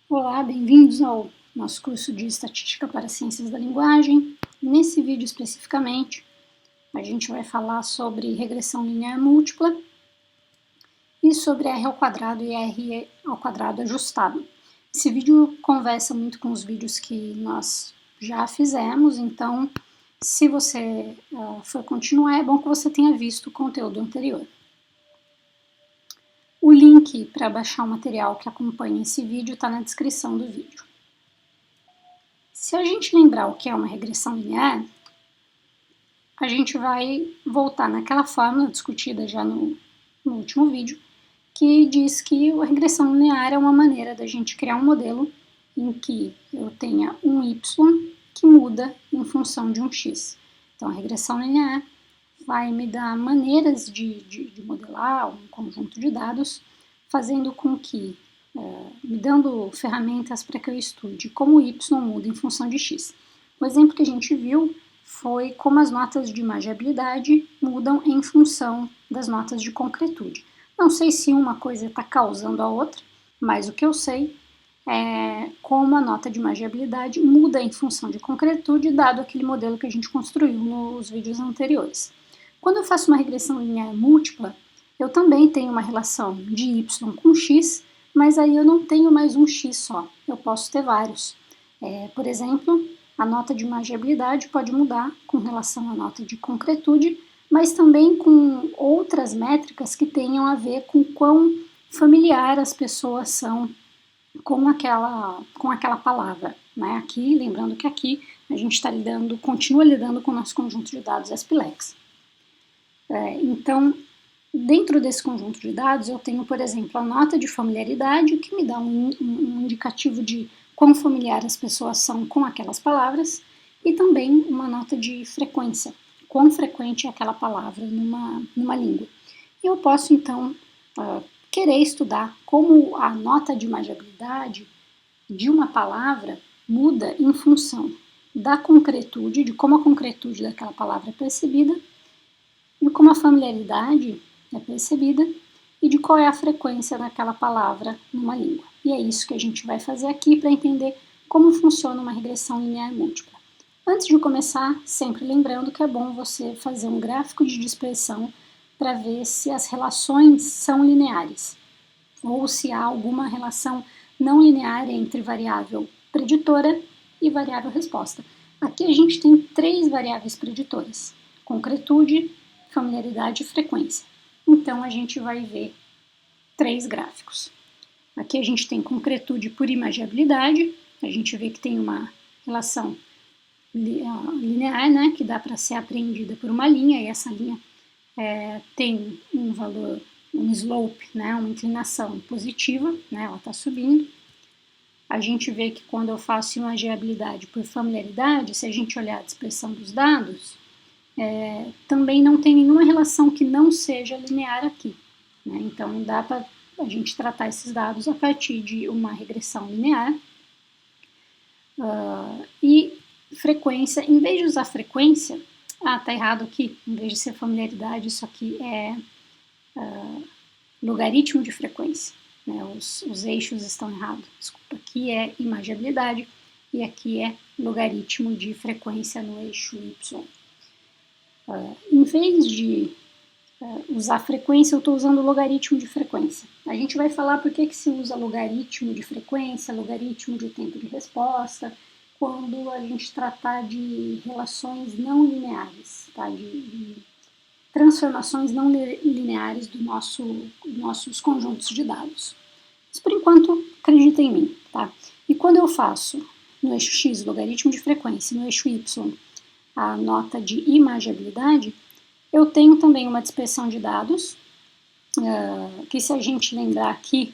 Olá, bem-vindos ao nosso curso de Estatística para Ciências da Linguagem. Nesse vídeo especificamente, a gente vai falar sobre regressão linear múltipla e sobre R ao quadrado e R ao quadrado ajustado. Esse vídeo conversa muito com os vídeos que nós já fizemos, então se você for continuar, é bom que você tenha visto o conteúdo anterior. O link para baixar o material que acompanha esse vídeo está na descrição do vídeo. Se a gente lembrar o que é uma regressão linear, a gente vai voltar naquela fórmula discutida já no último vídeo, que diz que a regressão linear é uma maneira da gente criar um modelo em que eu tenha um y que muda em função de um x. Então, a regressão linear vai me dar maneiras de modelar um conjunto de dados, fazendo com que, me dando ferramentas para que eu estude como y muda em função de x. O exemplo que a gente viu foi como as notas de magiabilidade mudam em função das notas de concretude. Não sei se uma coisa está causando a outra, mas o que eu sei é como a nota de magiabilidade muda em função de concretude, dado aquele modelo que a gente construiu nos vídeos anteriores. Quando eu faço uma regressão linear múltipla, eu também tenho uma relação de y com x, mas aí eu não tenho mais um x só, eu posso ter vários. Por exemplo, a nota de magiabilidade pode mudar com relação à nota de concretude, mas também com outras métricas que tenham a ver com quão familiar as pessoas são com aquela palavra. Né? Aqui, lembrando que aqui a gente continua lidando com o nosso conjunto de dados SPLEX. Então, dentro desse conjunto de dados, eu tenho, por exemplo, a nota de familiaridade, que me dá um indicativo de quão familiar as pessoas são com aquelas palavras, e também uma nota de frequência, quão frequente é aquela palavra numa língua. E eu posso, então, querer estudar como a nota de magiabilidade de uma palavra muda em função da concretude, de como a concretude daquela palavra é percebida, de como a familiaridade é percebida e de qual é a frequência daquela palavra numa língua. E é isso que a gente vai fazer aqui para entender como funciona uma regressão linear múltipla. Antes de começar, sempre lembrando que é bom você fazer um gráfico de dispersão para ver se as relações são lineares ou se há alguma relação não linear entre variável preditora e variável resposta. Aqui a gente tem 3 variáveis preditoras: concretude, familiaridade e frequência. Então a gente vai ver 3 gráficos. Aqui a gente tem concretude por imagiabilidade, a gente vê que tem uma relação linear, né, que dá para ser apreendida por uma linha, e essa linha tem um valor, um slope, né, uma inclinação positiva, né, ela está subindo. A gente vê que quando eu faço imagiabilidade por familiaridade, se a gente olhar a dispersão dos dados, também não tem nenhuma relação que não seja linear aqui. Né? Então, dá para a gente tratar esses dados a partir de uma regressão linear. E frequência, em vez de usar frequência, tá errado aqui, em vez de ser familiaridade, isso aqui é logaritmo de frequência. Né? Os eixos estão errados. Desculpa, aqui é imagiabilidade e aqui é logaritmo de frequência no eixo y. Em vez de usar frequência, eu estou usando logaritmo de frequência. A gente vai falar por que se usa logaritmo de frequência, logaritmo de tempo de resposta, quando a gente tratar de relações não lineares, tá? de transformações não lineares dos nossos conjuntos de dados. Mas, por enquanto, acredita em mim. Tá? E quando eu faço no eixo x logaritmo de frequência e no eixo y a nota de imagiabilidade, eu tenho também uma dispersão de dados, que, se a gente lembrar aqui,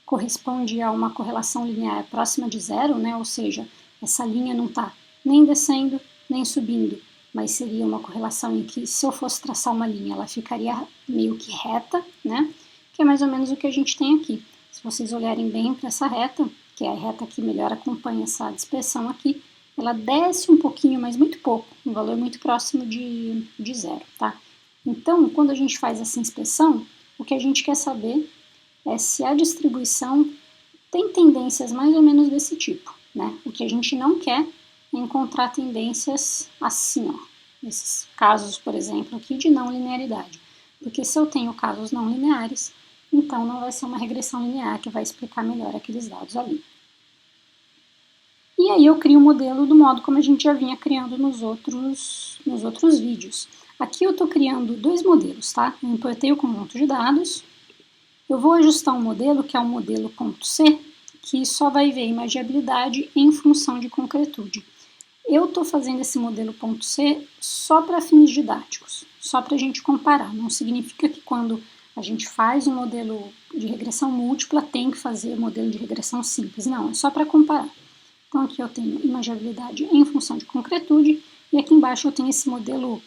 corresponde a uma correlação linear próxima de zero, né? Ou seja, essa linha não está nem descendo nem subindo, mas seria uma correlação em que, se eu fosse traçar uma linha, ela ficaria meio que reta, né? Que é mais ou menos o que a gente tem aqui. Se vocês olharem bem para essa reta, que é a reta que melhor acompanha essa dispersão aqui, ela desce um pouquinho, mas muito pouco, um valor muito próximo de zero, tá? Então, quando a gente faz essa inspeção, o que a gente quer saber é se a distribuição tem tendências mais ou menos desse tipo, né? O que a gente não quer é encontrar tendências assim, ó. Esses casos, por exemplo, aqui de não linearidade. Porque se eu tenho casos não lineares, então não vai ser uma regressão linear que vai explicar melhor aqueles dados ali. E aí eu crio o modelo do modo como a gente já vinha criando nos outros vídeos. Aqui eu estou criando dois modelos, tá? Eu importei o conjunto de dados. Eu vou ajustar um modelo, que é o modelo .c, que só vai ver imagiabilidade em função de concretude. Eu estou fazendo esse modelo .c só para fins didáticos, só para a gente comparar. Não significa que quando a gente faz um modelo de regressão múltipla tem que fazer modelo de regressão simples. Não, é só para comparar. Então aqui eu tenho imagiabilidade em função de concretude e aqui embaixo eu tenho esse modelo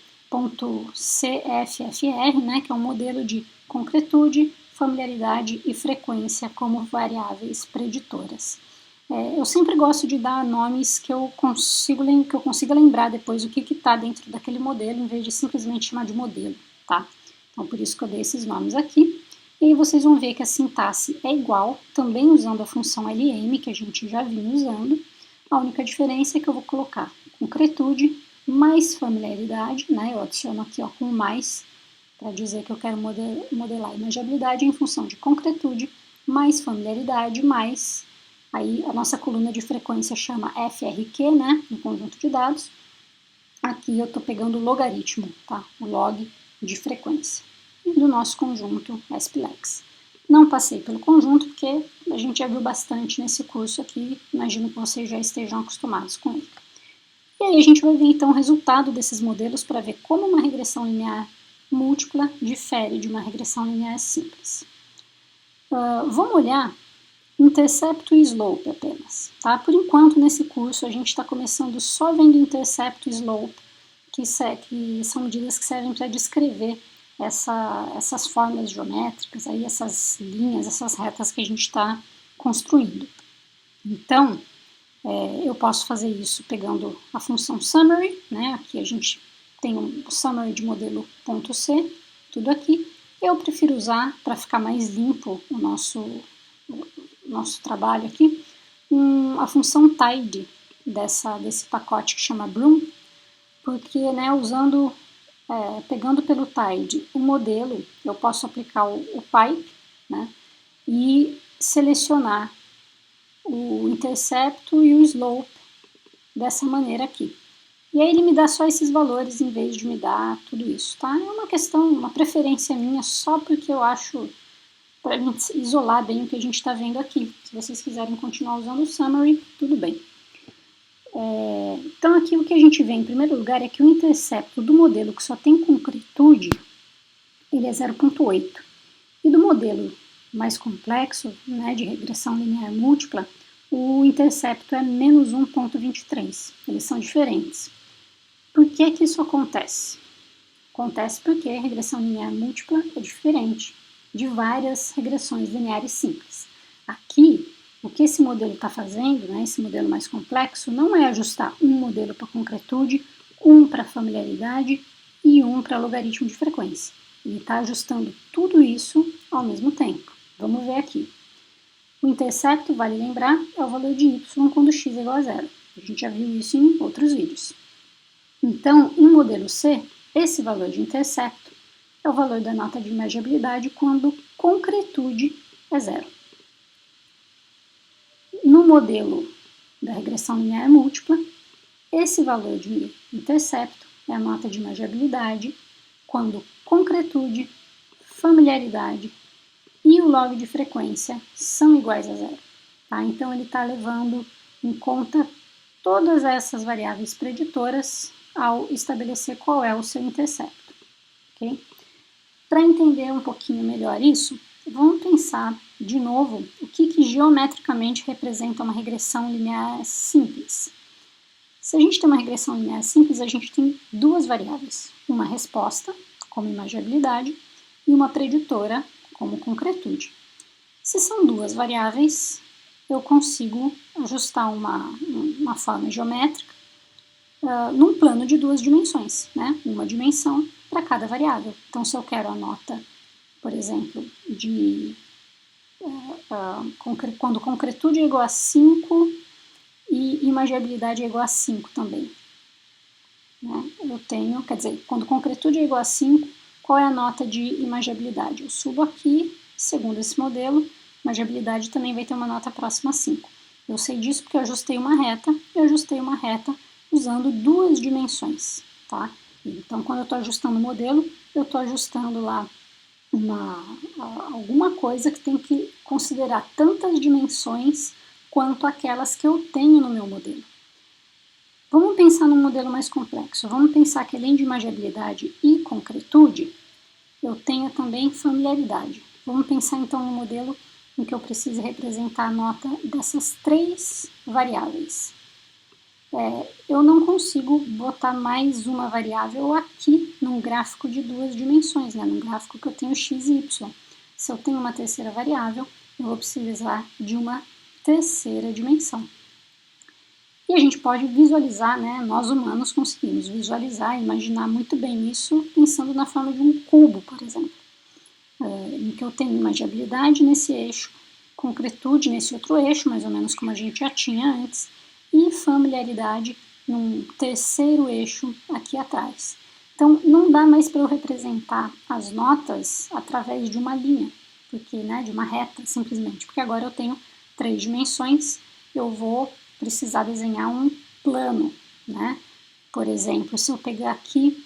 .cffr, né, que é um modelo de concretude, familiaridade e frequência como variáveis preditoras. Eu sempre gosto de dar nomes que eu consiga lembrar depois o que está dentro daquele modelo, em vez de simplesmente chamar de modelo, tá? Então, por isso que eu dei esses nomes aqui. E aí vocês vão ver que a sintaxe é igual, também usando a função LM, que a gente já vinha usando. A única diferença é que eu vou colocar concretude mais familiaridade, né? Eu adiciono aqui ó, com mais, para dizer que eu quero modelar a imagiabilidade em função de concretude, mais familiaridade, mais... Aí a nossa coluna de frequência chama FRQ, né, no conjunto de dados. Aqui eu estou pegando o logaritmo, tá? O log de frequência. E do nosso conjunto SPLEX. Não passei pelo conjunto porque a gente já viu bastante nesse curso aqui, imagino que vocês já estejam acostumados com ele. E aí a gente vai ver então o resultado desses modelos para ver como uma regressão linear múltipla difere de uma regressão linear simples. Vamos olhar intercepto e slope apenas, tá? Por enquanto, nesse curso, a gente está começando só vendo intercepto e slope, que são medidas que servem para descrever essas formas geométricas, aí, essas linhas, essas retas que a gente está construindo. Então, eu posso fazer isso pegando a função summary, né? Aqui a gente tem um summary de modelo .c, tudo aqui. Eu prefiro usar, para ficar mais limpo o nosso trabalho aqui, a função tidy desse pacote que chama Broom, porque né, pegando pelo tidy o modelo, eu posso aplicar o pipe, né, e selecionar o intercepto e o slope dessa maneira aqui. E aí ele me dá só esses valores em vez de me dar tudo isso, tá? É uma questão, uma preferência minha, só porque eu acho para a gente isolar bem o que a gente está vendo aqui. Se vocês quiserem continuar usando o summary, tudo bem. Então aqui o que a gente vê em primeiro lugar é que o intercepto do modelo que só tem concretude, ele é 0,8. E do modelo mais complexo, né, de regressão linear múltipla, o intercepto é menos 1,23. Eles são diferentes. Por que que isso acontece? Acontece porque a regressão linear múltipla é diferente de várias regressões lineares simples. Aqui, o que esse modelo está fazendo, né, esse modelo mais complexo, não é ajustar um modelo para concretude, um para familiaridade e um para logaritmo de frequência. Ele está ajustando tudo isso ao mesmo tempo. Vamos ver aqui. O intercepto, vale lembrar, é o valor de y quando x é igual a zero. A gente já viu isso em outros vídeos. Então, em modelo C, esse valor de intercepto é o valor da nota de imagiabilidade quando concretude é zero. No modelo da regressão linear múltipla, esse valor de intercepto é a nota de imagiabilidade quando concretude, familiaridade e o log de frequência são iguais a zero. Tá? Então ele está levando em conta todas essas variáveis preditoras ao estabelecer qual é o seu intercepto. Okay? Para entender um pouquinho melhor isso, vamos pensar de novo o que geometricamente representa uma regressão linear simples. Se a gente tem uma regressão linear simples, a gente tem duas variáveis, uma resposta, como imagiabilidade, e uma preditora, como concretude. Se são duas variáveis, eu consigo ajustar uma forma geométrica num plano de duas dimensões, né? Uma dimensão para cada variável. Então, se eu quero a nota, por exemplo, de quando concretude é igual a 5 e imagiabilidade é igual a 5 também. Né? Eu tenho, quer dizer, quando concretude é igual a 5, qual é a nota de imagiabilidade? Eu subo aqui, segundo esse modelo, imagiabilidade também vai ter uma nota próxima a 5. Eu sei disso porque eu ajustei uma reta, usando duas dimensões, tá? Então, quando eu estou ajustando o modelo, eu estou ajustando lá alguma coisa que tem que considerar tantas dimensões quanto aquelas que eu tenho no meu modelo. Vamos pensar num modelo mais complexo. Vamos pensar que além de imagiabilidade e concretude, eu tenho também familiaridade. Vamos pensar então num modelo em que eu preciso representar a nota dessas 3 variáveis. Eu não consigo botar mais uma variável aqui num gráfico de 2 dimensões, né? Num gráfico que eu tenho x e y. Se eu tenho uma terceira variável, eu vou precisar de uma terceira dimensão. E a gente pode visualizar, né? Nós humanos conseguimos visualizar e imaginar muito bem isso pensando na forma de um cubo, por exemplo, em que eu tenho imagiabilidade nesse eixo, concretude nesse outro eixo, mais ou menos como a gente já tinha antes, e familiaridade num terceiro eixo aqui atrás. Então, não dá mais para eu representar as notas através de uma linha, porque, né, de uma reta, simplesmente, porque agora eu tenho 3 dimensões, eu vou precisar desenhar um plano, né? Por exemplo, se eu pegar aqui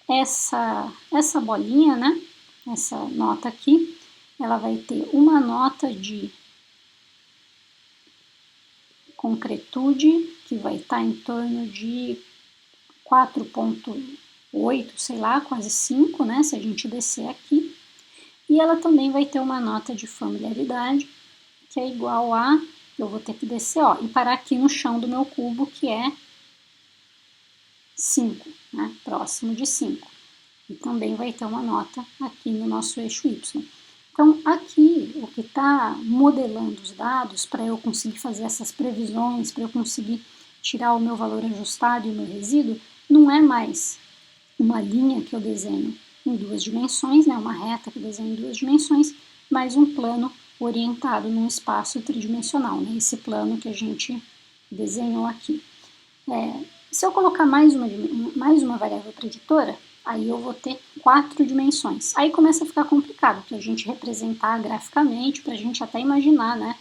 essa bolinha, né, essa nota aqui, ela vai ter uma nota de concretude, que vai estar em torno de 4,8, sei lá, quase 5, né, se a gente descer aqui. E ela também vai ter uma nota de familiaridade, que é igual a, eu vou ter que descer, ó, e parar aqui no chão do meu cubo, que é 5, né, próximo de 5. E também vai ter uma nota aqui no nosso eixo Y. Então, aqui, o que está modelando os dados para eu conseguir fazer essas previsões, para eu conseguir tirar o meu valor ajustado e o meu resíduo, não é mais uma linha que eu desenho em 2 dimensões, né, uma reta que eu desenho em 2 dimensões, mas um plano orientado num espaço tridimensional, né, esse plano que a gente desenhou aqui. Se eu colocar mais uma variável preditora, aí eu vou ter 4 dimensões. Aí começa a ficar complicado para a gente representar graficamente, para a gente até imaginar, né?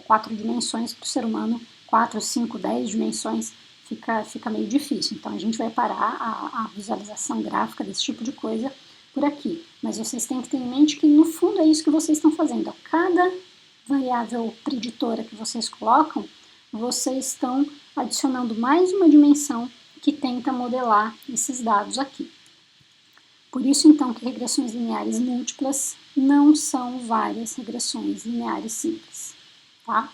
4 dimensões para o ser humano, 4, 5, 10 dimensões, fica meio difícil. Então a gente vai parar a visualização gráfica desse tipo de coisa por aqui. Mas vocês têm que ter em mente que no fundo é isso que vocês estão fazendo. A cada variável preditora que vocês colocam, vocês estão adicionando mais uma dimensão que tenta modelar esses dados aqui. Por isso, então, que regressões lineares múltiplas não são várias regressões lineares simples. Tá?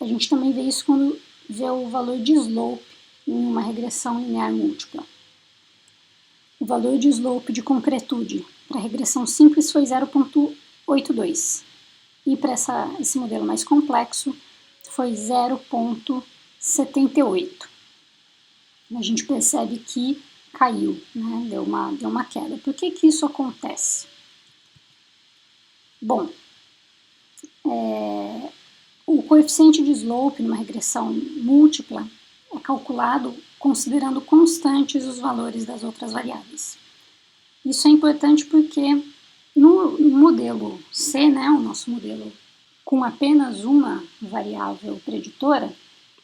A gente também vê isso quando vê o valor de slope em uma regressão linear múltipla. O valor de slope de concretude para a regressão simples foi 0,82. E para esse modelo mais complexo foi 0,78. A gente percebe que caiu, né? deu uma queda. Por que isso acontece? Bom, o coeficiente de slope numa regressão múltipla é calculado considerando constantes os valores das outras variáveis. Isso é importante porque no modelo C, né, o nosso modelo com apenas uma variável preditora,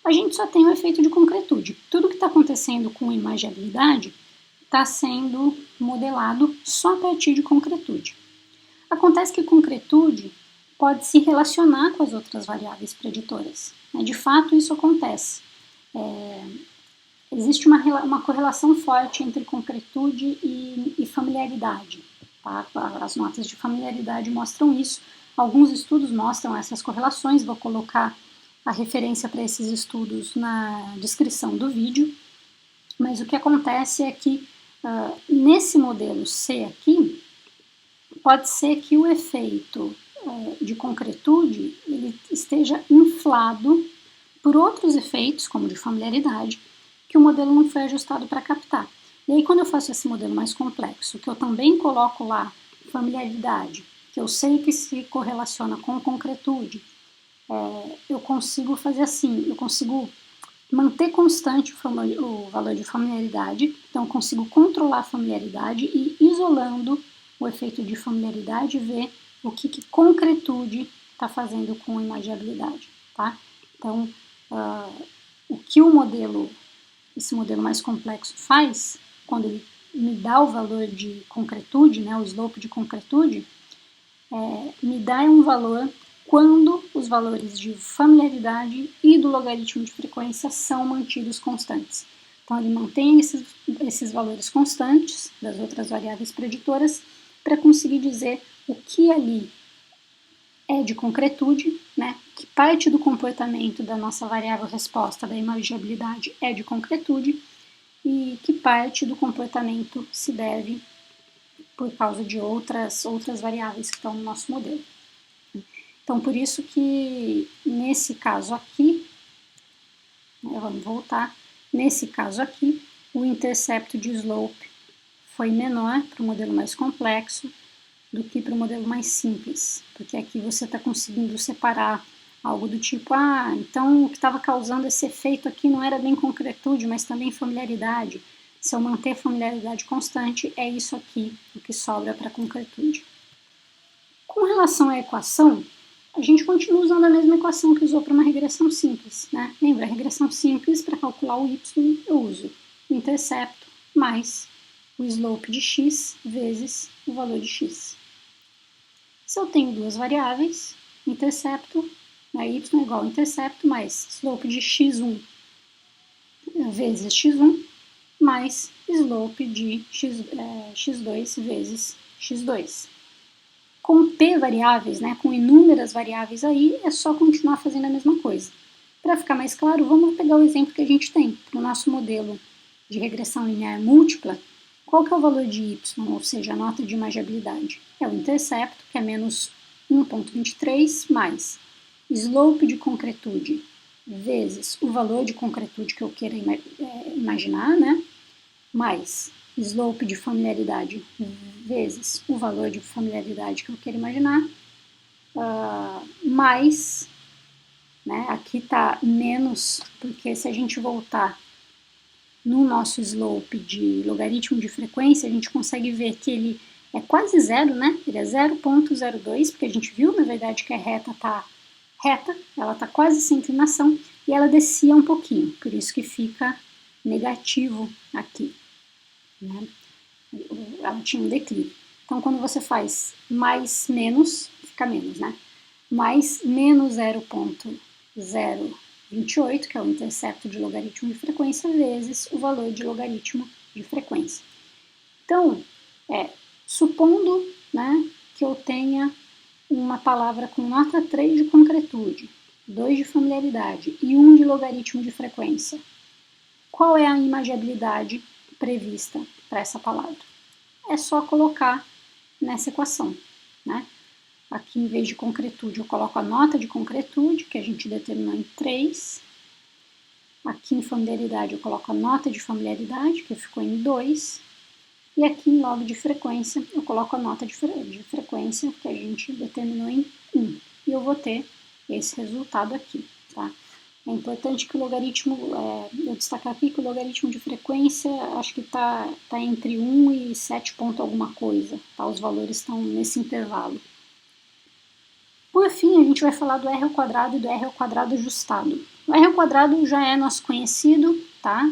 a gente só tem o efeito de concretude. Tudo que está acontecendo com imagiabilidade está sendo modelado só a partir de concretude. Acontece que concretude pode se relacionar com as outras variáveis preditoras. De fato, isso acontece. Existe uma correlação forte entre concretude e familiaridade. Tá? As notas de familiaridade mostram isso. Alguns estudos mostram essas correlações. Vou colocar a referência para esses estudos na descrição do vídeo. Mas o que acontece é que nesse modelo C aqui, pode ser que o efeito de concretude ele esteja inflado por outros efeitos, como de familiaridade, que o modelo não foi ajustado para captar. E aí, quando eu faço esse modelo mais complexo, que eu também coloco lá familiaridade, que eu sei que se correlaciona com concretude, eu consigo fazer assim, eu consigo manter constante o valor de familiaridade, então eu consigo controlar a familiaridade e, isolando o efeito de familiaridade, ver o que concretude está fazendo com a imaginabilidade, tá? Então, o que esse modelo mais complexo faz, quando ele me dá o valor de concretude, né, o slope de concretude, me dá um valor quando os valores de familiaridade e do logaritmo de frequência são mantidos constantes. Então, ele mantém esses valores constantes das outras variáveis preditoras para conseguir dizer o que ali é de concretude, né? Que parte do comportamento da nossa variável resposta da imaginabilidade é de concretude e que parte do comportamento se deve por causa de outras variáveis que estão no nosso modelo. Então, por isso que nesse caso aqui, vamos voltar, nesse caso aqui, o intercepto de slope foi menor para o modelo mais complexo do que para o modelo mais simples, porque aqui você está conseguindo separar algo do tipo, então o que estava causando esse efeito aqui não era bem concretude, mas também familiaridade. Se eu manter familiaridade constante, é isso aqui, o que sobra para concretude. Com relação à equação, a gente continua usando a mesma equação que usou para uma regressão simples, né? Lembra, a regressão simples, para calcular o y, eu uso o intercepto mais o slope de x vezes o valor de x. Se eu tenho duas variáveis, intercepto, y é igual a intercepto mais slope de x1 vezes x1 mais slope de x2 vezes x2. Com p variáveis, né, com inúmeras variáveis aí, é só continuar fazendo a mesma coisa. Para ficar mais claro, vamos pegar o exemplo que a gente tem para o nosso modelo de regressão linear múltipla. Qual que é o valor de y, ou seja, a nota de imaginabilidade? É o intercepto, que é menos 1,23, mais slope de concretude vezes o valor de concretude que eu queira imaginar, né? Mais slope de familiaridade vezes o valor de familiaridade que eu quero imaginar, mais, né, aqui está menos, porque se a gente voltar no nosso slope de logaritmo de frequência, a gente consegue ver que ele é quase zero, né? Ele é 0,02, porque a gente viu, na verdade, que a reta está reta, ela está quase sem inclinação, e ela descia um pouquinho, por isso que fica negativo aqui, né? Ela tinha um declive. Então, quando você faz mais menos, fica menos, né? Mais menos 0,028, que é o intercepto de logaritmo de frequência, vezes o valor de logaritmo de frequência. Então, supondo, né, que eu tenha uma palavra com nota 3 de concretude, 2 de familiaridade e 1 de logaritmo de frequência, qual é a imaginabilidade prevista para essa palavra? É só colocar nessa equação, né? Aqui, em vez de concretude, eu coloco a nota de concretude, que a gente determinou em 3. Aqui, em familiaridade, eu coloco a nota de familiaridade, que ficou em 2. E aqui, em log de frequência, eu coloco a nota de frequência, que a gente determinou em 1. E eu vou ter esse resultado aqui, tá? É importante que o logaritmo, eu destacar aqui que o logaritmo de frequência, acho que está entre 1 e 7 ponto alguma coisa, tá? Os valores estão nesse intervalo. Por fim, a gente vai falar do R ao quadrado e do R ao quadrado ajustado. O R ao quadrado já é nosso conhecido, tá?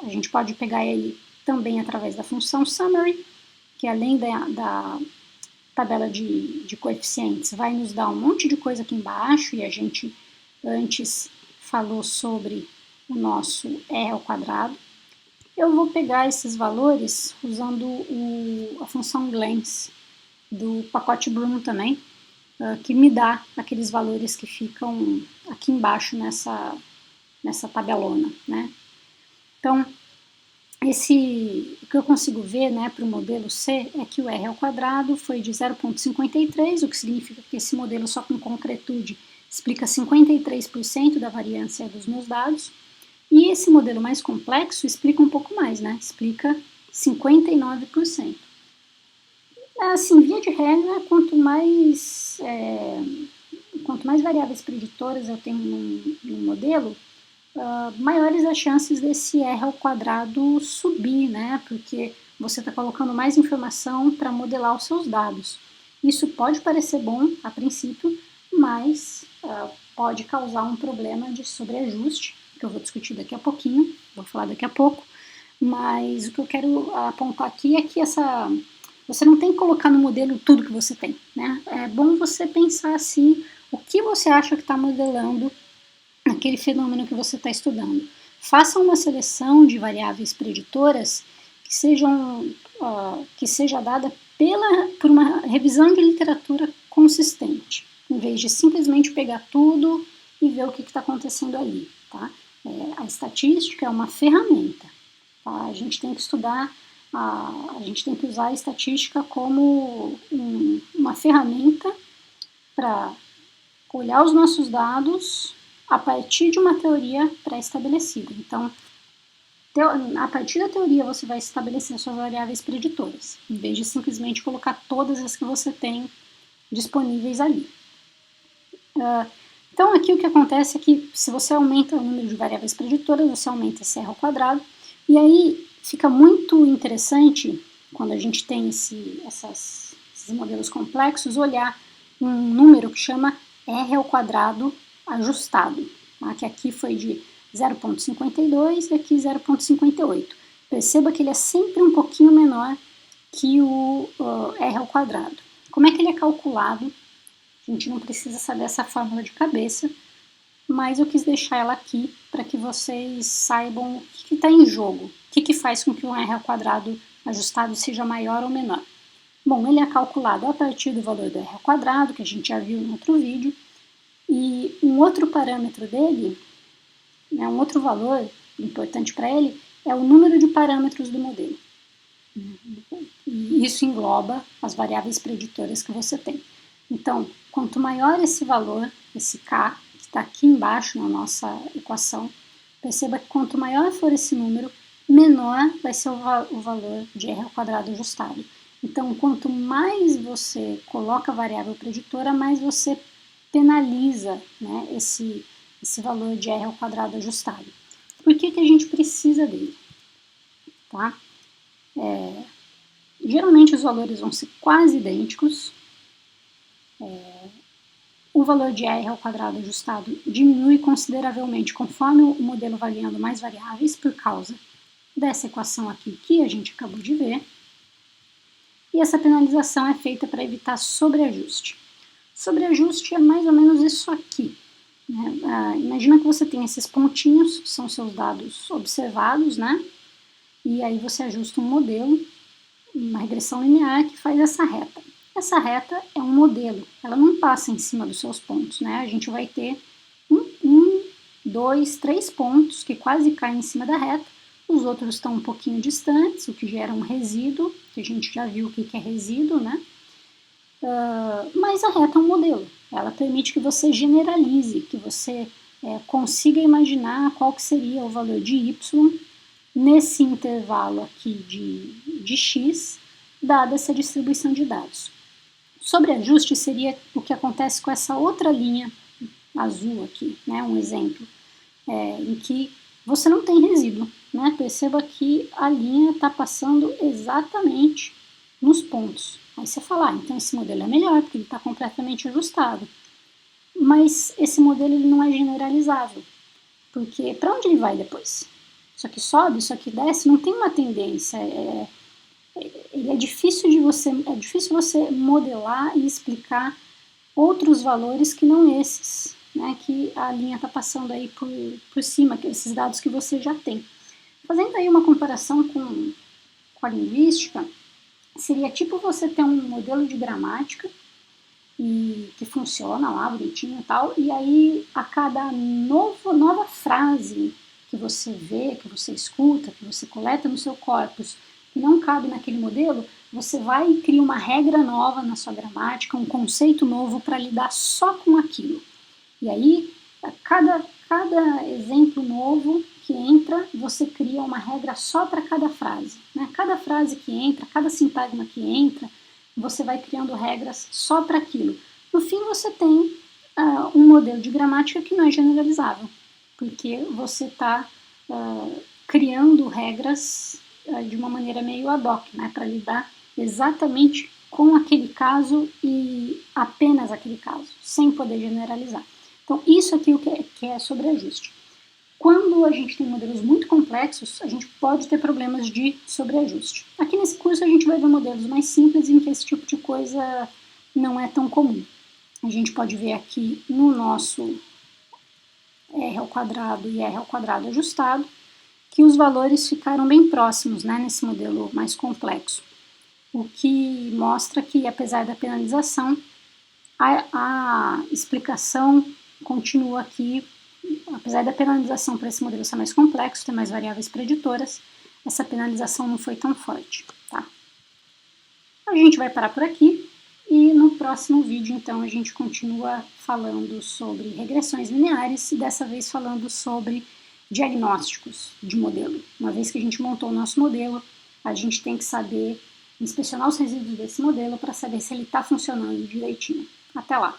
A gente pode pegar ele também através da função summary, que além da tabela de coeficientes, vai nos dar um monte de coisa aqui embaixo, e a gente antes falou sobre o nosso R ao quadrado. Eu vou pegar esses valores usando a função glance do pacote Bloom também, que me dá aqueles valores que ficam aqui embaixo nessa tabelona, né? Então, o que eu consigo ver, né, para o modelo C é que o R ao quadrado foi de 0,53, o que significa que esse modelo só com concretude explica 53% da variância dos meus dados, e esse modelo mais complexo explica um pouco mais, né? Explica 59%. Assim, via de regra, quanto mais variáveis preditoras eu tenho num modelo, maiores as chances desse R ao quadrado subir, né? Porque você está colocando mais informação para modelar os seus dados. Isso pode parecer bom a princípio, mas pode causar um problema de sobreajuste, que eu vou discutir daqui a pouquinho, vou falar daqui a pouco. Mas o que eu quero apontar aqui é que você não tem que colocar no modelo tudo que você tem, né? É bom você pensar assim, o que você acha que está modelando aquele fenômeno que você está estudando. Faça uma seleção de variáveis preditoras que seja dada por uma revisão de literatura consistente, em vez de simplesmente pegar tudo e ver o que está acontecendo ali. Tá? A estatística é uma ferramenta. Tá? A gente tem que estudar, a gente tem que usar a estatística como uma ferramenta para olhar os nossos dados a partir de uma teoria pré-estabelecida. Então, a partir da teoria você vai estabelecer suas variáveis preditoras, em vez de simplesmente colocar todas as que você tem disponíveis ali. Então, aqui o que acontece é que se você aumenta o número de variáveis preditoras, você aumenta esse R ao quadrado, e aí fica muito interessante, quando a gente tem esses modelos complexos, olhar um número que chama R ao quadrado ajustado, tá? Que aqui foi de 0,52 e aqui 0,58. Perceba que ele é sempre um pouquinho menor que o R ao quadrado. Como é que ele é calculado? A gente não precisa saber essa fórmula de cabeça, mas eu quis deixar ela aqui para que vocês saibam o que está em jogo, o que faz com que um R ao quadrado ajustado seja maior ou menor. Bom, ele é calculado a partir do valor do R ao quadrado, que a gente já viu em outro vídeo, e um outro parâmetro dele, um outro valor importante para ele, é o número de parâmetros do modelo. E isso engloba as variáveis preditoras que você tem. Então, quanto maior esse valor, esse K, que está aqui embaixo na nossa equação, perceba que quanto maior for esse número, menor vai ser o valor de R ao quadrado ajustado. Então, quanto mais você coloca a variável preditora, mais você penaliza, né, esse valor de R ao quadrado ajustado. Por que a gente precisa dele? Tá? Geralmente os valores vão ser quase idênticos. O valor de R ao quadrado ajustado diminui consideravelmente conforme o modelo vai ganhando mais variáveis por causa dessa equação aqui que a gente acabou de ver. E essa penalização é feita para evitar sobreajuste. Sobreajuste é mais ou menos isso aqui. Né? Imagina que você tem esses pontinhos, que são seus dados observados, né? E aí você ajusta um modelo, uma regressão linear que faz essa reta. Essa reta é um modelo, ela não passa em cima dos seus pontos, né? A gente vai ter 2, 3 pontos que quase caem em cima da reta, os outros estão um pouquinho distantes, o que gera um resíduo, que a gente já viu o que é resíduo, né? Mas a reta é um modelo, ela permite que você generalize, que você consiga imaginar qual que seria o valor de y nesse intervalo aqui de x, dada essa distribuição de dados. Sobreajuste seria o que acontece com essa outra linha azul aqui, né? Um exemplo, em que você não tem resíduo, né? Perceba que a linha está passando exatamente nos pontos. Aí você fala, então esse modelo é melhor, porque ele está completamente ajustado. Mas esse modelo ele não é generalizável, porque para onde ele vai depois? Isso aqui sobe, isso aqui desce, não tem uma tendência. É difícil você modelar e explicar outros valores que não esses, né, que a linha está passando aí por cima, esses dados que você já tem. Fazendo aí uma comparação com a linguística, seria tipo você ter um modelo de gramática e que funciona lá bonitinho e tal, e aí a cada nova frase que você vê, que você escuta, que você coleta no seu corpus, que não cabe naquele modelo, você vai e cria uma regra nova na sua gramática, um conceito novo para lidar só com aquilo. E aí, cada exemplo novo que entra, você cria uma regra só para cada frase. Né? Cada frase que entra, cada sintagma que entra, você vai criando regras só para aquilo. No fim, você tem um modelo de gramática que não é generalizável, porque você está criando regras de uma maneira meio ad hoc, né, para lidar exatamente com aquele caso e apenas aquele caso, sem poder generalizar. Então, isso aqui o que é sobreajuste. Quando a gente tem modelos muito complexos, a gente pode ter problemas de sobreajuste. Aqui nesse curso a gente vai ver modelos mais simples em que esse tipo de coisa não é tão comum. A gente pode ver aqui no nosso r² e r² ajustado que os valores ficaram bem próximos, né, nesse modelo mais complexo, o que mostra que, apesar da penalização, a explicação continua aqui. Apesar da penalização para esse modelo ser mais complexo, ter mais variáveis preditoras, essa penalização não foi tão forte, tá? A gente vai parar por aqui e no próximo vídeo, então, a gente continua falando sobre regressões lineares e dessa vez falando sobre diagnósticos de modelo. Uma vez que a gente montou o nosso modelo, a gente tem que saber inspecionar os resíduos desse modelo para saber se ele está funcionando direitinho. Até lá!